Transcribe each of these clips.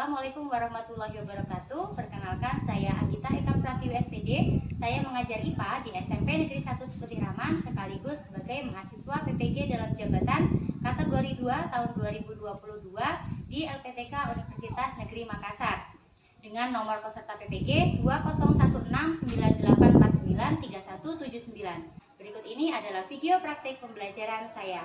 Assalamualaikum warahmatullahi wabarakatuh. Perkenalkan, saya Agita Eka Pratiwi SPD. Saya mengajar IPA di SMP Negeri 1 Seputih Raman sekaligus sebagai mahasiswa PPG dalam jabatan kategori 2 tahun 2022 di LPTK Universitas Negeri Makassar dengan nomor peserta PPG 201698493179. Berikut ini adalah video praktik pembelajaran saya.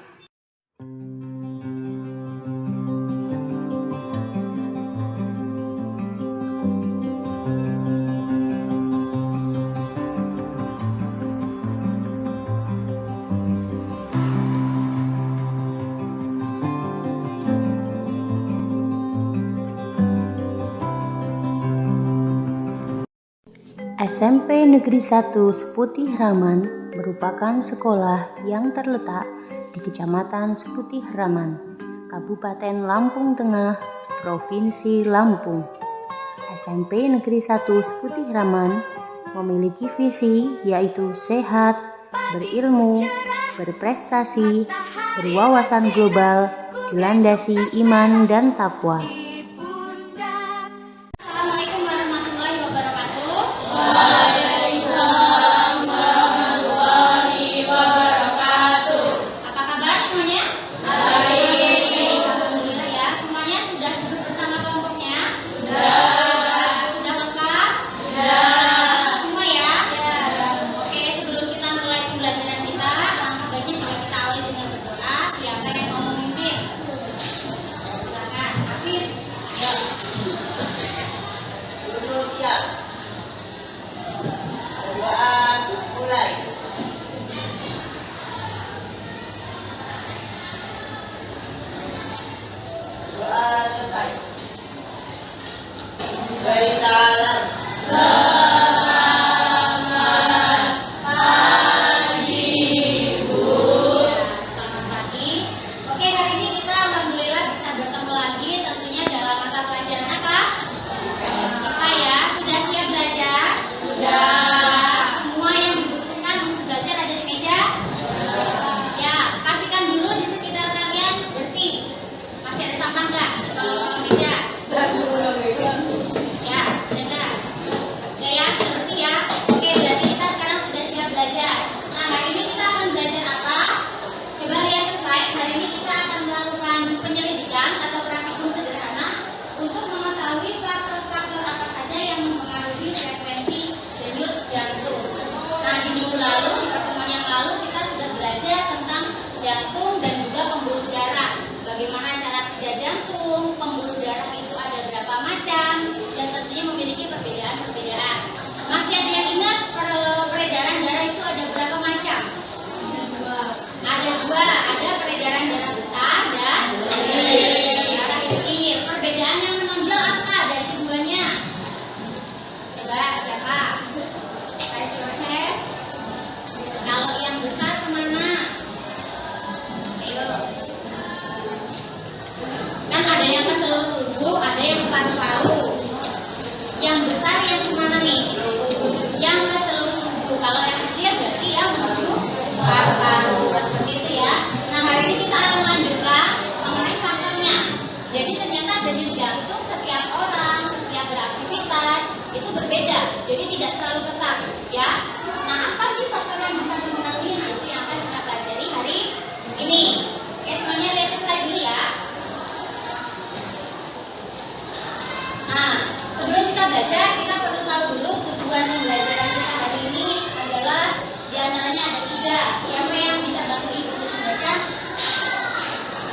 SMP Negeri 1 Seputih Raman merupakan sekolah yang terletak di Kecamatan Seputih Raman, Kabupaten Lampung Tengah, Provinsi Lampung. SMP Negeri 1 Seputih Raman memiliki visi yaitu sehat, berilmu, berprestasi, berwawasan global, dilandasi iman dan takwa. Beri salam. Selamat pagi, Bu. Selamat pagi. Oke, hari ini kita alhamdulillah bisa bertemu lagi tentunya dalam mata pelajaran apa? IPA ya. Sudah siap belajar? Sudah. Semua yang dibutuhkan untuk belajar ada di meja? Ya, pastikan dulu di sekitar kalian bersih. Masih ada sampah nggak di kolong meja? Jantung dan juga pembuluh darah. Bagaimana cara kerja jantung, pembuluh darah itu ada berapa macam, dan tentunya memiliki perbedaan-perbedaan. Masih ada yang ingat peredaran darah itu ada berapa macam? Ada dua. Ada peredaran darah besar dan darah kecil. Perbedaan yang menonjol apa dari keduanya? Coba siapa? Raise your hand. Kalau yang besar kemana? Kan ada yang ke seluruh tubuh, ada yang ke paru-paru. Yang besar yang kemana nih? Yang ke seluruh tubuh. Kalau yang kecil berarti yang menuju paru-paru. Seperti itu ya. Nah, hari ini kita akan lanjutkan mengenai faktornya. Jadi ternyata denyut jantung setiap orang, setiap beraktivitas itu berbeda. Jadi tidak selalu tetap ya. Nah, apa sih faktor yang bisa mempengaruhi? Nah, itu yang akan kita pelajari hari ini. Oke, semuanya lihat ke slide dulu ya. Nah, sebelum kita belajar, kita perlu tahu dulu tujuan pembelajaran kita hari ini adalah diantaranya ada 3. Siapa yang bisa bantu ibu untuk membaca?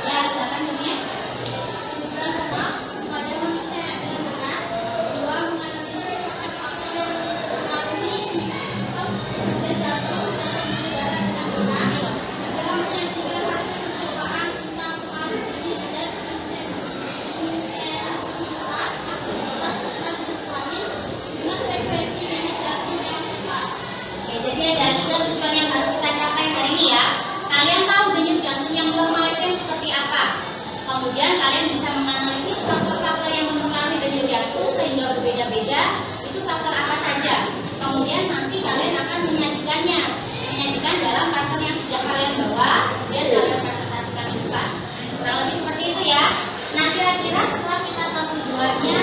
Ya, silakan dunia. Tujuan pertama, pada manusia yang ada benar. 2, menganalisis faktor-faktor yang mempengaruhi sistem kerja jantung dan pembuluh darah dengan benar. 3, menyajikan hasil percobaan tentang pengaruh jenis dan intensitas aktivitas sedang diskalamin dengan frekuensi denyut jantung yang tepat. Oke, jadi ada 3 tujuan yang harus kita capai hari ini ya. Kalian tahu denyut jantung yang normal itu yang seperti apa? Kemudian kalian bisa menganalisis faktor-faktor yang mempengaruhi denyut jantung sehingga berbeda-beda. Itu faktor apa saja? Kemudian nanti kalian akan menyajikan dalam karton yang sudah kalian bawa dan kalian presentasikan di depan. Kurang lebih seperti itu ya. Nah, kira-kira setelah kita tahu tujuannya,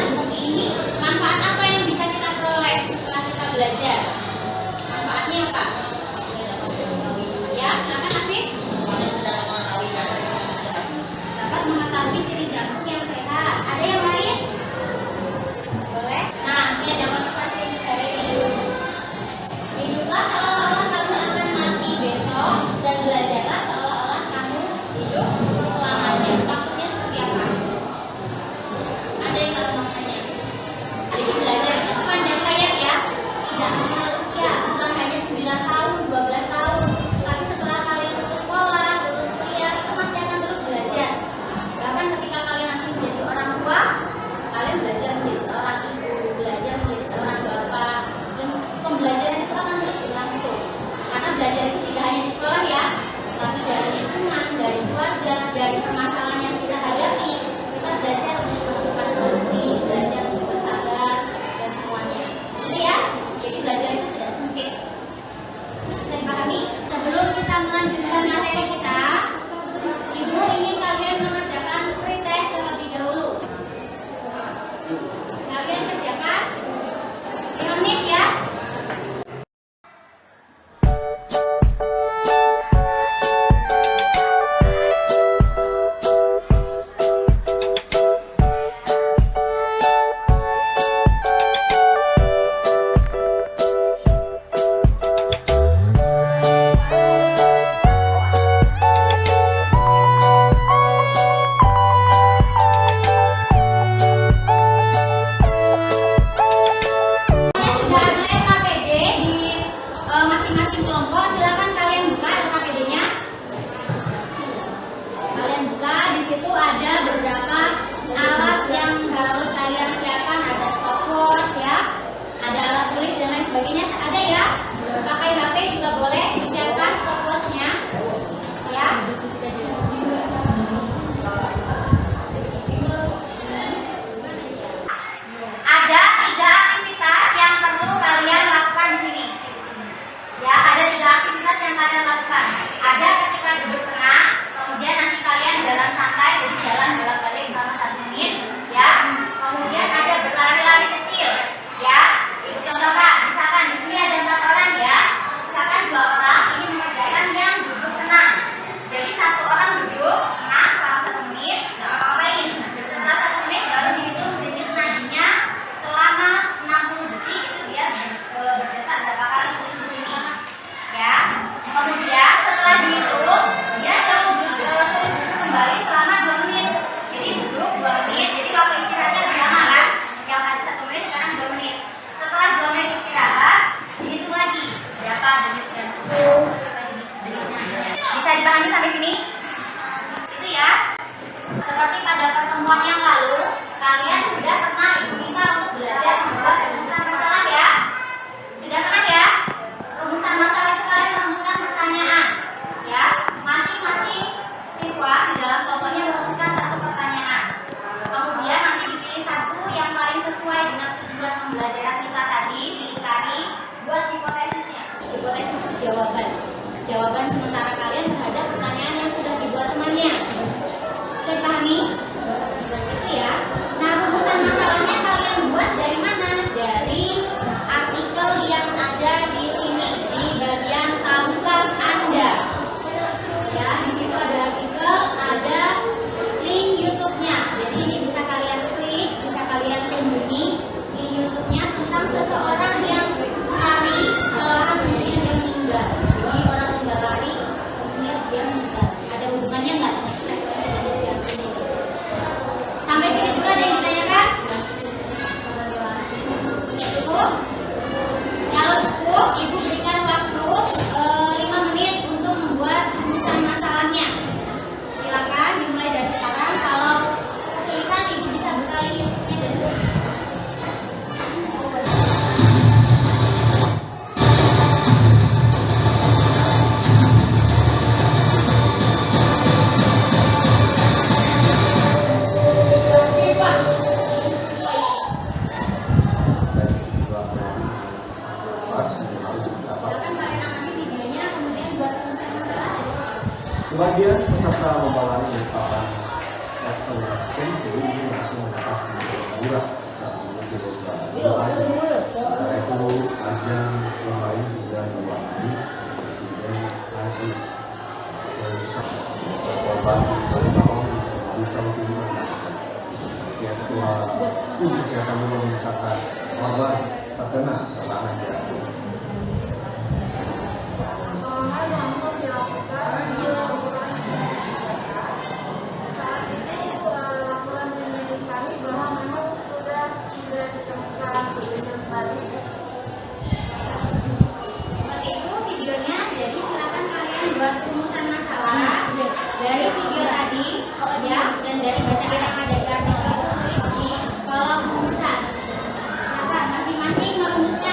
dari permasalahan yang kita hadapi, kita belajar untuk menemukan solusi, belajar untuk bersabar dan semuanya. Jadi ya, jadi belajar itu tidak sempit. Bisa dipahami? Sebelum kita melanjutkan materi kita, Ibu ingin kalian mengerjakan pretest terlebih dahulu. Kalian kerjakan 5 menit ya. Masing-masing kelompok, silakan kalian buka LKPD-nya. Kalian buka, di situ ada beberapa alat yang harus kalian siapkan, ada stopwatch ya, ada alat tulis dan lain sebagainya, ada ya. Pakai HP juga boleh, disiapkan stopwatch-nya ya. Ada 3 aktivitas yang perlu kalian lakukan di sini. Ya, ada 3 aktivitas yang kalian lakukan. Ada ketika duduk tenang, kemudian nanti kalian jalan santai, jadi jalan bolak-balik selama 1 menit, ya. Kemudian ada berlari-lari kecil, ya. Ibu contohkan, misalkan di sini ada 4 orang ya, misalkan 2 orang ini mengerjakan yang duduk tenang. Jadi 1 orang duduk tenang selama 1 menit, nggak apa-apain. Setelah 1 menit baru dihitung denyut nadinya selama 60 detik itu dia berdetak berapa kali tulis di sini. Ya, kemudian setelah dihitung dia suruh duduk kembali selama 2 menit. Jadi duduk 2 menit, jadi waktu istirahatnya lebih lama kan? Yang tadi 1 menit sekarang 2 menit. Setelah 2 menit istirahat, dihitung lagi berapa denyut denyutnya. Bisa dipahami sampai sini? Itu ya. Seperti pada pertemuan yang lalu, kalian sudah pernah Ibu minta untuk belajar membuat rumusan masalah ya? Sudah pernah ya? Rumusan masalah itu kalian merumuskan pertanyaan, ya. Masing-masing siswa di dalam kelompoknya merumuskan 1 pertanyaan. Kemudian nanti dipilih 1 yang paling sesuai dengan tujuan pembelajaran kita tadi, dilingkari buat hipotesisnya. Hipotesis itu jawaban sementara kalian terhadap pertanyaan yang sudah dibuat temannya. Bisa dipahami? Itu ya. Nah, rumusan masalahnya kalian buat dari mana? Dari artikel yang ada di sini di bagian tahukah Anda. Ya, di situ ada artikel, ada link YouTube-nya. Jadi ini bisa kalian klik, bisa kalian kunjungi link YouTube-nya tentang seseorang yang lari kelelahan kemudian dia meninggal. Jadi orang lomba lari kemudian dia meninggal. Ada hubungannya nggak dengan frekuensi dan jantung itu? Sampai sini dulu ada yang ditanyakan? Cukup? Kalau cukup, Ibu berikan waktu 5 menit untuk membuat rumusan masalahnya. Silakan dimulai dari sekarang. Kalau kesulitan, Ibu bisa buka link YouTube-nya dari sini. Silakan kalian amati videonya, kemudian buat rumusan masalah. Sebagian peserta lomba lari merupakan level tensi ini langsung mendapat murah saat menuju lomba lari. Karena itu ajang lomba ini sudah diwakili Presiden Aziz korban dari tahun di tahun ini. Yang kedua, kesehatan memintakan korban terkena serangan jantung. Seperti itu videonya. Jadi silakan kalian buat rumusan masalah dari video tadi ya, dan dari bacaan yang ada di artikel itu tulis di kolom rumusan. Silakan masing-masing merumuskan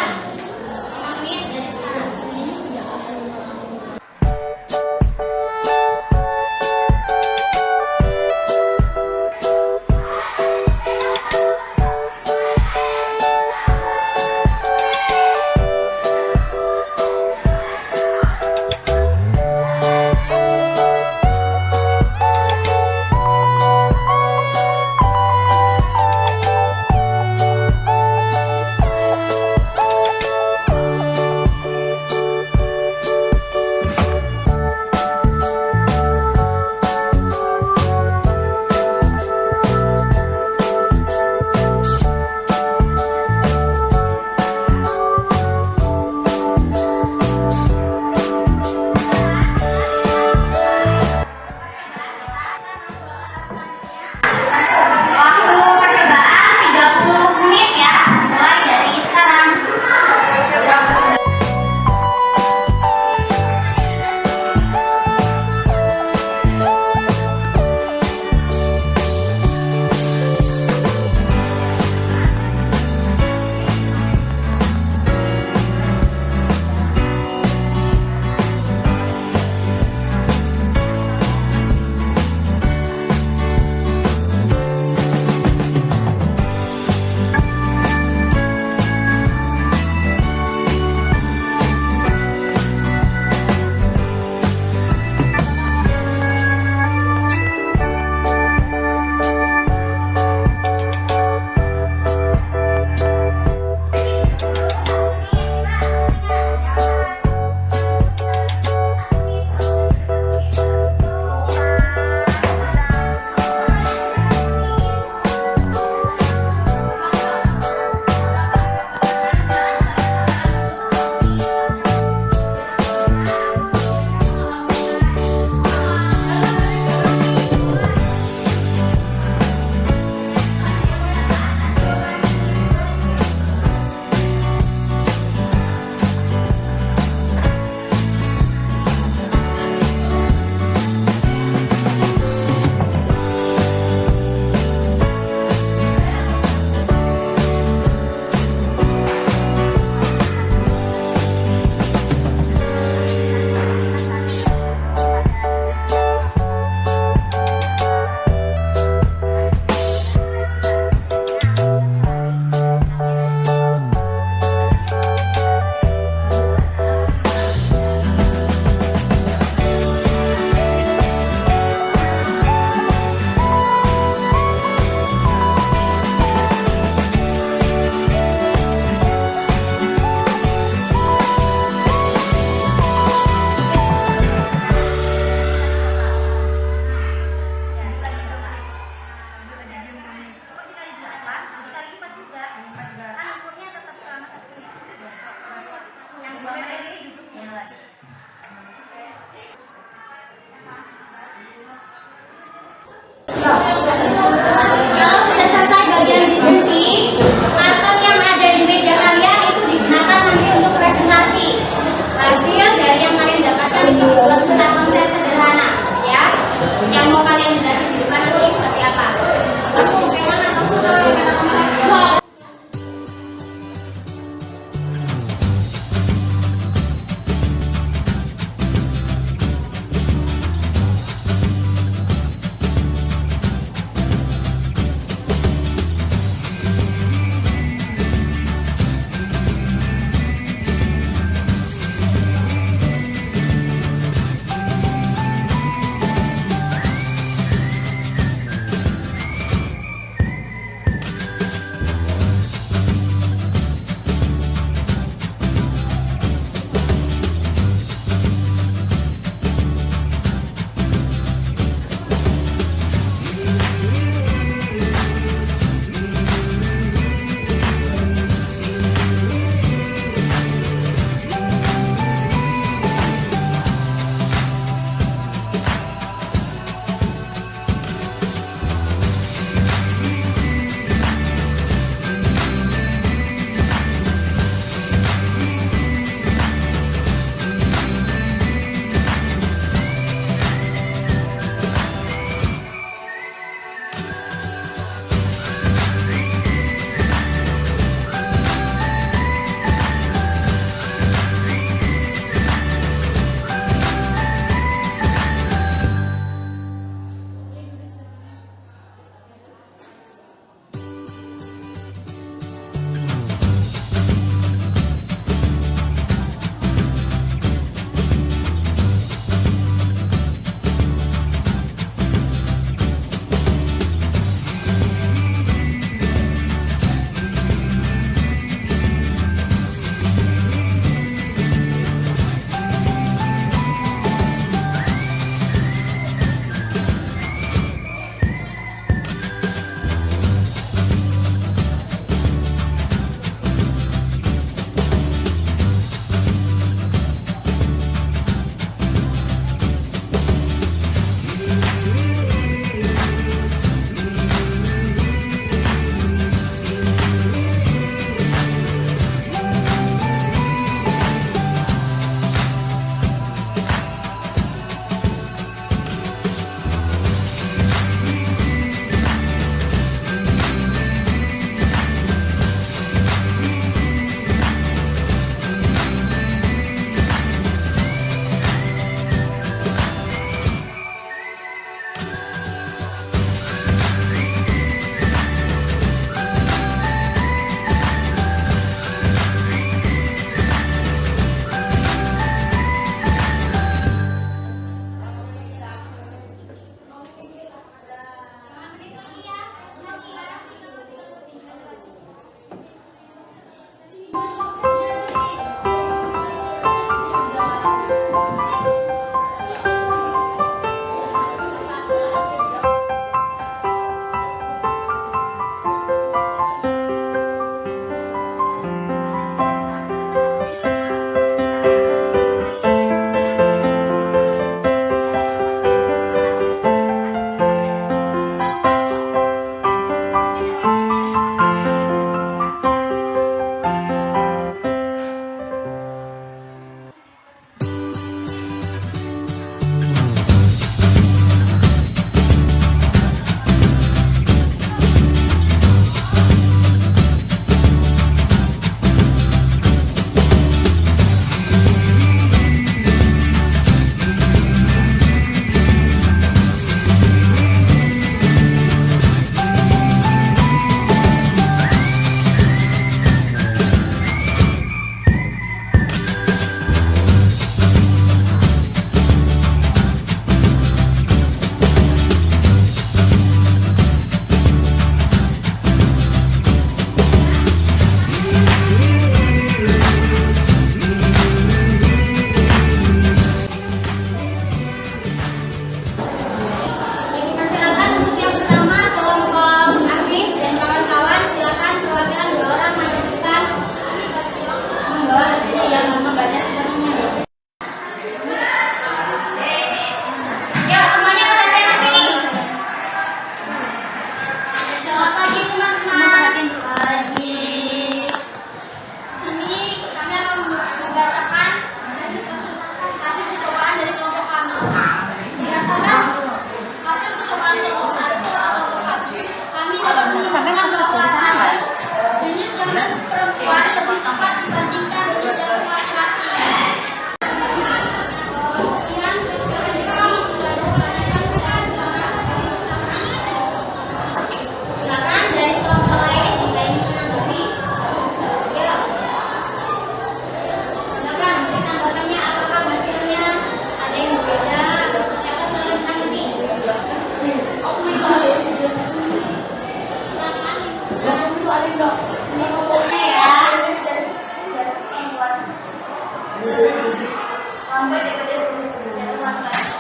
dua tentang konsep sederhana, ya. Yang mau kalian jelasin di depan nanti seperti apa?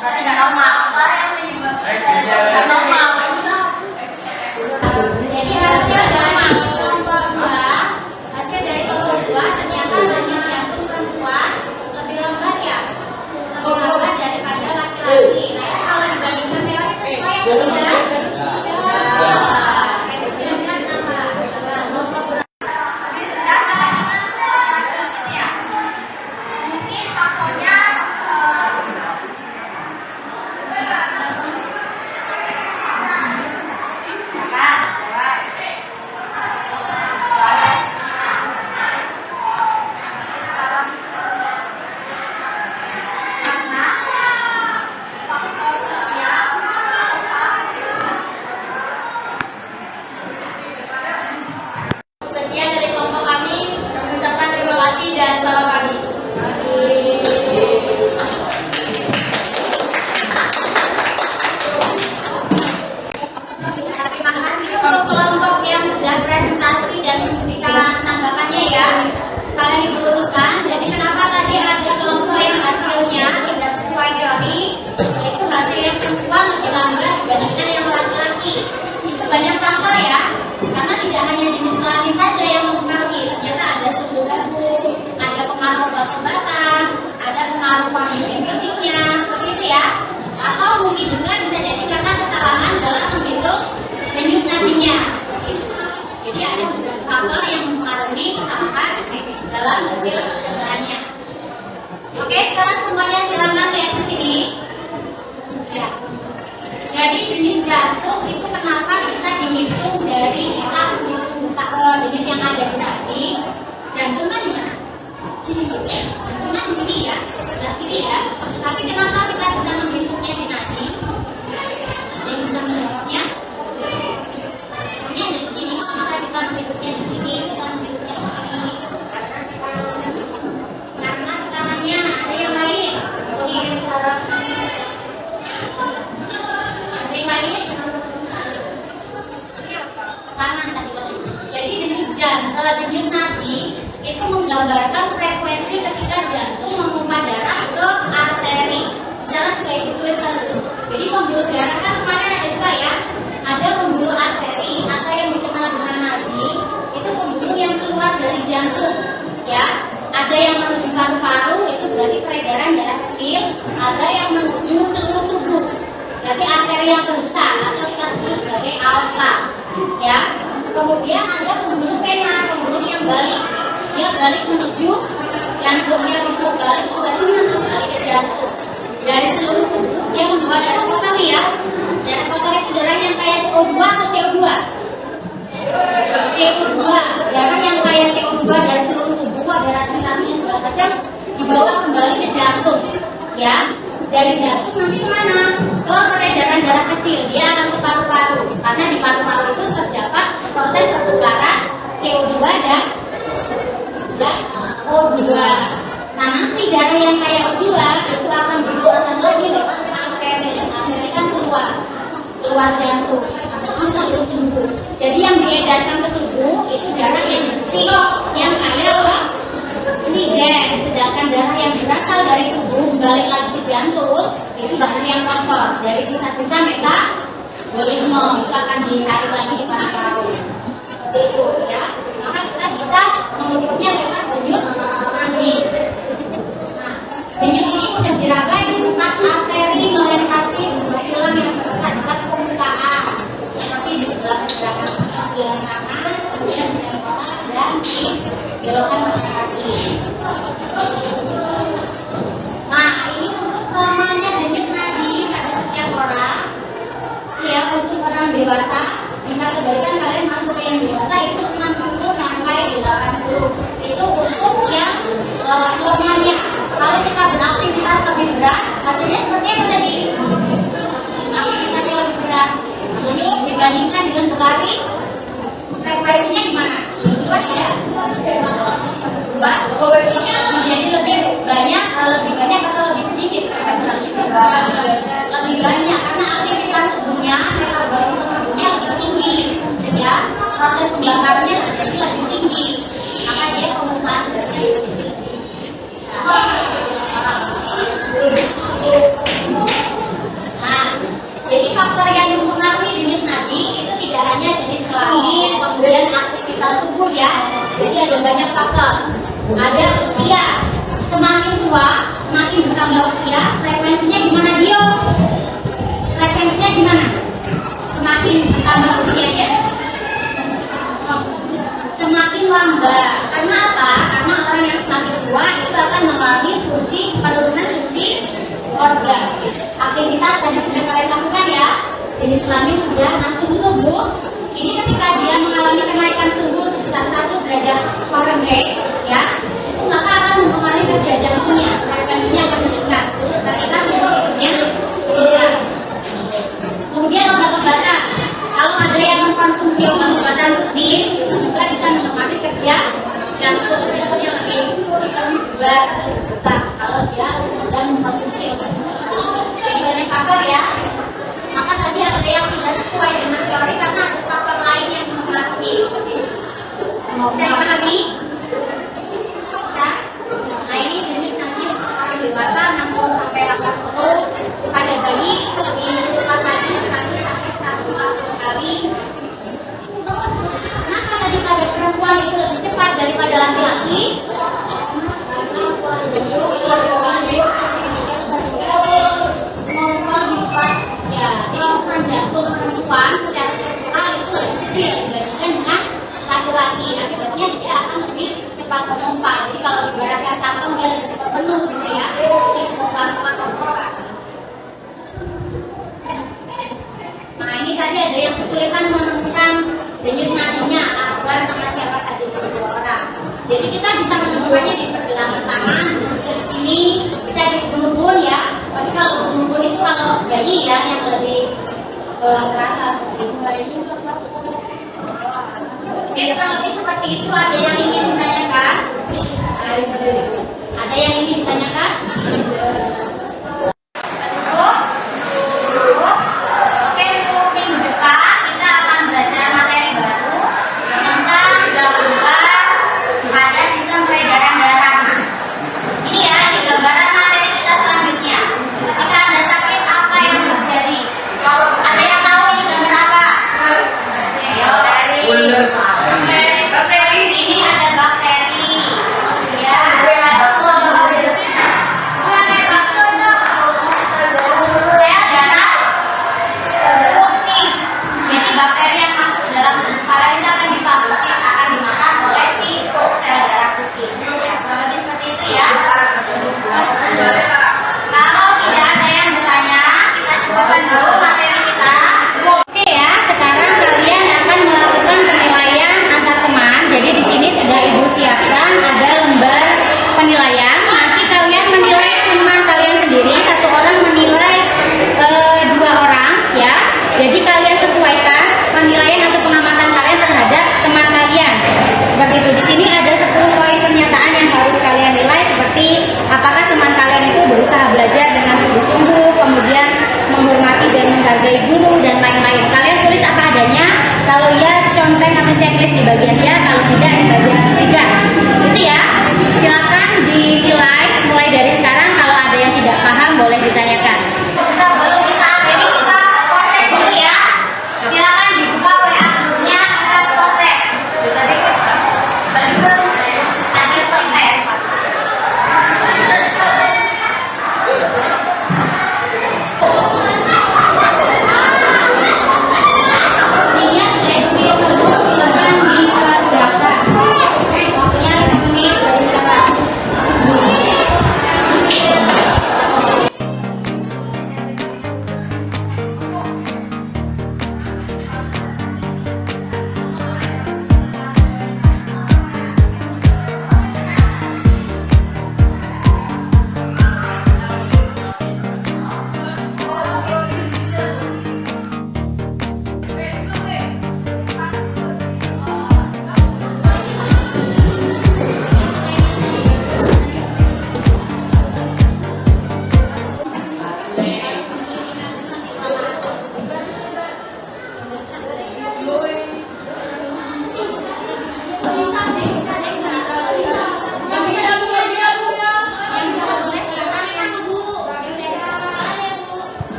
Berarti nggak normal. Nggak normal. Jadi hasil dari kelompok 2 ternyata denyut jantung perempuan lebih lambat ya, lebih lambat daripada laki-laki. Nah itu kalau dibandingkan teori sesuai atau tidak? Sekian dari kelompok kami, kami ucapkan terima kasih dan selamat pagi. Terima kasih untuk kelompok yang sudah presentasi dan memberikan tanggapannya ya. Sekalian diluruskan, jadi kenapa tadi ada kelompok yang hasilnya tidak sesuai teori, yaitu hasil yang perempuan lebih lambat dibandingkan yang laki-laki. Itu banyak faktor ya, karena tidak hanya jenis kelamin saja yang mempengaruhi, ternyata ada suhu tubuh, ada pengaruh obat-obatan, ada pengaruh kondisi fisiknya, seperti itu ya. Atau mungkin juga bisa jadi karena kesalahan dalam menghitung denyut nadinya, seperti itu. Jadi ada beberapa faktor yang mempengaruhi kesalahan dalam hasil percobaannya. Oke, sekarang semuanya silakan lihat ke sini. Ya. Jadi denyut jantung itu kenapa bisa dihitung dari kita denyut yang ada di nadi? Jantung kan di mana? Sini. Jantung kan di sini ya, sebelah kiri ya. Tapi kenapa kita bisa menghitungnya di nadi? Ada yang bisa menjawabnya? Ini ada di sini, bisa kita menghitungnya di sini, bisa menghitungnya di sini. Karena tekanannya ada yang lain. Kirim saraf. Tekanan tadi katanya. Jadi denyut nadi itu menggambarkan frekuensi ketika jantung memompa darah ke arteri. Misalnya sudah ibu tuliskan dulu. Jadi pembuluh darah kan kemarin ada dua ya. Ada pembuluh arteri atau yang dikenal dengan nadi. Itu pembuluh yang keluar dari jantung, ya. Ada yang menuju paru-paru, itu berarti peredaran darah kecil. Ada yang menuju seluruh tubuh. Berarti arteri yang terbesar atau kita sebut sebagai aorta, ya. Kemudian ada pembuluh vena, pembuluh yang balik, dia balik menuju jantungnya, bisa balik itu berarti kembali ke jantung. Dari seluruh tubuh dia membawa darah kotor ya. Darah kotor itu darah yang kayak CO2 atau CO2? CO2, darah yang kayak CO2 dari seluruh tubuh, ada racun-racunnya segala macam, dibawa kembali ke jantung, ya. Dari jantung nanti kemana? Ke peredaran darah kecil, dia akan ke paru-paru. Karena di paru-paru itu terdapat proses pertukaran CO2 dan O2. Nah nanti darah yang kayak O2 itu akan dikeluarkan lagi lewat arteri. Arteri kan keluar jantung, terus seluruh tubuh. Jadi yang diedarkan ke tubuh itu darah yang bersih, yang kaya oksigen. Sedangkan darah yang berasal dari tubuh balik lagi ke jantung itu darah yang kotor. Dari sisa-sisa metabolisme itu akan disaring lagi di paru-paru. Itu ya. Maka kita bisa mengukurnya lewat denyut nadi. Nah, denyut ini mudah diraba di tempat arteri melintasi sebuah tulang yang terletak dekat permukaan, seperti di sebelah pergerakan bagian kanan, kemudian di tengkorak dan di belokan mata kaki. Nah, ini untuk normalnya denyut nadi pada setiap orang. Ya, untuk orang dewasa dikategorikan kalian masuk ke yang dewasa itu 60 sampai 80. Itu untuk yang normalnya. Kalau kita beraktivitas lebih berat, hasilnya seperti apa tadi? Aktivitas yang lebih berat untuk dibandingkan dengan berlari, frekuensinya gimana? Berubah tidak? Berubah? Menjadi lebih banyak atau lebih sedikit? Lebih banyak karena aktivitas tubuhnya, metabolisme tubuhnya lebih tinggi, ya. Proses pembakarannya terjadi lebih tinggi, maka dia pemutusan darahnya lebih tinggi. ada banyak faktor. Ada usia. Semakin tua, semakin bertambah usia, frekuensinya gimana Dio? Frekuensinya gimana? Semakin bertambah usianya. Semakin lambat. Karena apa? Karena orang yang semakin tua itu akan mengalami penurunan fungsi organ. Aktivitas tadi sudah kalian lakukan ya. Jenis kelamin sudah. Nah, suhu tubuh ini ketika dia mengalami kenaikan suhu sebesar 1 derajat Fahrenheit ya, itu maka akan mempengaruhi kerja jantungnya. Frekuensinya akan meningkat ketika suhu tubuhnya meningkat. Kemudian obat-obatan. Kalau ada yang mengkonsumsi obat-obatan rutin, itu juga bisa mempengaruhi kerja jantung. Jantungnya lebih berat atau berdetak kalau dia sedang mengkonsumsi obat-obatan. Jadi banyak faktor ya. Maka tadi ada yang tidak sesuai dengan teori karena ada faktor lain yang mempengaruhi. Bisa dipahami? Bisa? Nah ini jenis nanti untuk orang dewasa 60 sampai 80. Pada bayi itu lebih cepat lagi 100 sampai 140 kali. Kenapa tadi pada perempuan itu lebih cepat daripada laki-laki? Karena pola jantung itu lebih cepat. Ya, jadi ukuran jantung perempuan secara struktural itu lebih kecil dibandingkan dengan laki-laki. Akibatnya dia akan lebih cepat memompa. Jadi kalau diibaratkan kantong dia lebih cepat penuh gitu ya. Jadi memompa. Nah ini tadi ada yang kesulitan menemukan denyut nadinya, Afgan sama siapa tadi dua orang. Jadi kita bisa menemukannya di pergelangan tangan, seperti di sini, bisa di ubun-ubun ya. Tapi kalau ubun-ubun itu kalau bayi ya yang lebih terasa. Oke, kalau lebih seperti itu ada yang ingin ditanyakan? Ada yang ingin ditanyakan? Oke, untuk minggu depan kita akan belajar materi baru tentang gangguan pada sistem peredaran darah. Ini ya, ini gambaran materi kita selanjutnya. Ketika Anda sakit, apa yang terjadi? Ada yang tahu ini gambar apa? Bakteri. Ini ada bakteri. Ya, ada bakso itu. Sel darah putih. Jadi bakteri yang masuk ke dalam tubuh kalian itu akan difagosit, akan dimakan oleh si sel darah putih. Ya, kurang lebih seperti itu ya. Kalau tidak ada yang bertanya, kita coba dulu